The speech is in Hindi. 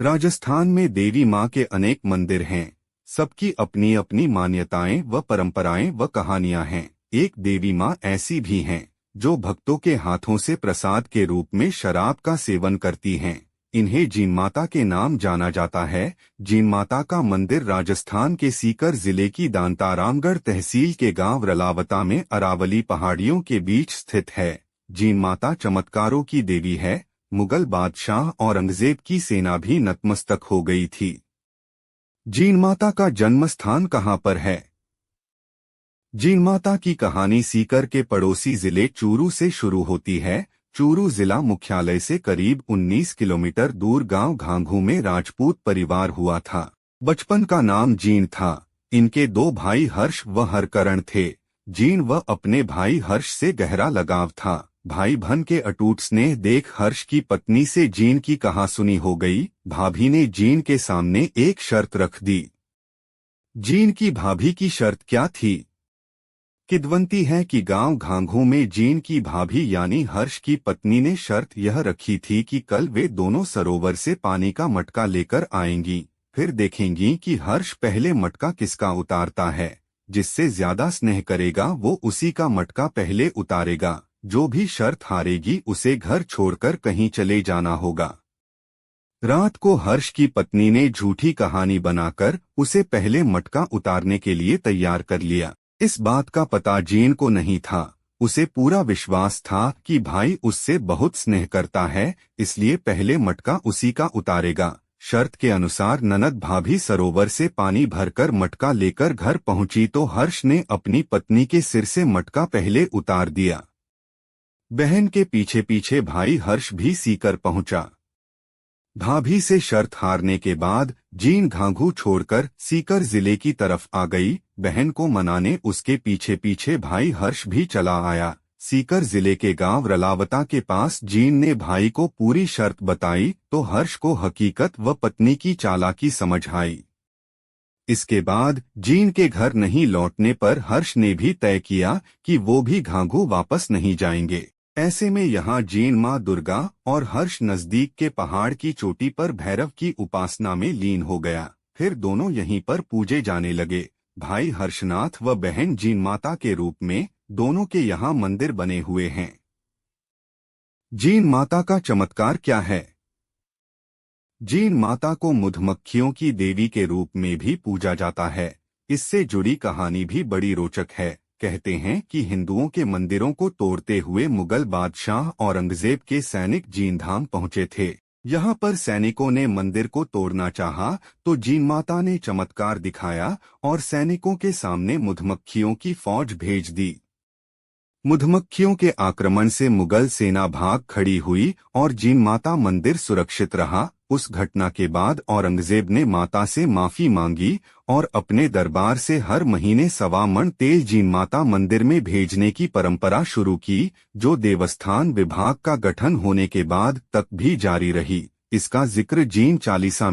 राजस्थान में देवी माँ के अनेक मंदिर हैं। सबकी अपनी अपनी मान्यताएं व परंपराएं व कहानियां हैं। एक देवी माँ ऐसी भी हैं जो भक्तों के हाथों से प्रसाद के रूप में शराब का सेवन करती हैं। इन्हें जीन माता के नाम जाना जाता है। जीन माता का मंदिर राजस्थान के सीकर जिले की दांतारामगढ़ तहसील के गांव रलावता में अरावली पहाड़ियों के बीच स्थित है। जीन माता चमत्कारों की देवी है। मुगल बादशाह औरंगजेब की सेना भी नतमस्तक हो गई थी। जीन माता का जन्म स्थान कहाँ पर है? जीन माता की कहानी सीकर के पड़ोसी जिले चूरू से शुरू होती है। चूरू जिला मुख्यालय से करीब 19 किलोमीटर दूर गांव घांघू में राजपूत परिवार हुआ था। बचपन का नाम जीन था। इनके दो भाई हर्ष व हरकरण थे। जीन व अपने भाई हर्ष से गहरा लगाव था। भाई बहन के अटूट स्नेह देख हर्ष की पत्नी से जीन की कहासुनी हो गई। भाभी ने जीन के सामने एक शर्त रख दी। जीन की भाभी की शर्त क्या थी? किद्वंती है कि गांव घांघू में जीन की भाभी यानी हर्ष की पत्नी ने शर्त यह रखी थी कि कल वे दोनों सरोवर से पानी का मटका लेकर आएंगी। फिर देखेंगी कि हर्ष पहले मटका किसका उतारता है। जिससे ज्यादा स्नेह करेगा वो उसी का मटका पहले उतारेगा। जो भी शर्त हारेगी उसे घर छोड़कर कहीं चले जाना होगा। रात को हर्ष की पत्नी ने झूठी कहानी बनाकर उसे पहले मटका उतारने के लिए तैयार कर लिया। इस बात का पता जीन को नहीं था। उसे पूरा विश्वास था कि भाई उससे बहुत स्नेह करता है, इसलिए पहले मटका उसी का उतारेगा। शर्त के अनुसार ननद भाभी सरोवर से पानी भरकर मटका लेकर घर पहुंची तो हर्ष ने अपनी पत्नी के सिर से मटका पहले उतार दिया। बहन के पीछे पीछे भाई हर्ष भी सीकर पहुंचा। भाभी से शर्त हारने के बाद जीन घांघू छोड़कर सीकर जिले की तरफ आ गई। बहन को मनाने उसके पीछे पीछे भाई हर्ष भी चला आया। सीकर जिले के गांव रलावता के पास जीन ने भाई को पूरी शर्त बताई तो हर्ष को हकीकत व पत्नी की चालाकी समझ आई। इसके बाद जीन के घर नहीं लौटने पर हर्ष ने भी तय किया कि वो भी घांघू वापस नहीं जाएंगे। ऐसे में यहाँ जीन माँ दुर्गा और हर्ष नजदीक के पहाड़ की चोटी पर भैरव की उपासना में लीन हो गया। फिर दोनों यहीं पर पूजे जाने लगे। भाई हर्षनाथ व बहन जीन माता के रूप में दोनों के यहाँ मंदिर बने हुए हैं। जीन माता का चमत्कार क्या है? जीन माता को मधुमक्खियों की देवी के रूप में भी पूजा जाता है। इससे जुड़ी कहानी भी बड़ी रोचक है। कहते हैं कि हिंदुओं के मंदिरों को तोड़ते हुए मुगल बादशाह औरंगजेब के सैनिक जीनधाम पहुंचे थे। यहाँ पर सैनिकों ने मंदिर को तोड़ना चाहा तो जीन माता ने चमत्कार दिखाया और सैनिकों के सामने मधुमक्खियों की फौज भेज दी। मधुमक्खियों के आक्रमण से मुगल सेना भाग खड़ी हुई और जीन माता मंदिर सुरक्षित रहा। उस घटना के बाद औरंगजेब ने माता से माफी मांगी और अपने दरबार से हर महीने 1.25 मन तेल जीन माता मंदिर में भेजने की परंपरा शुरू की, जो देवस्थान विभाग का गठन होने के बाद तक भी जारी रही। इसका जिक्र जीन चालीसा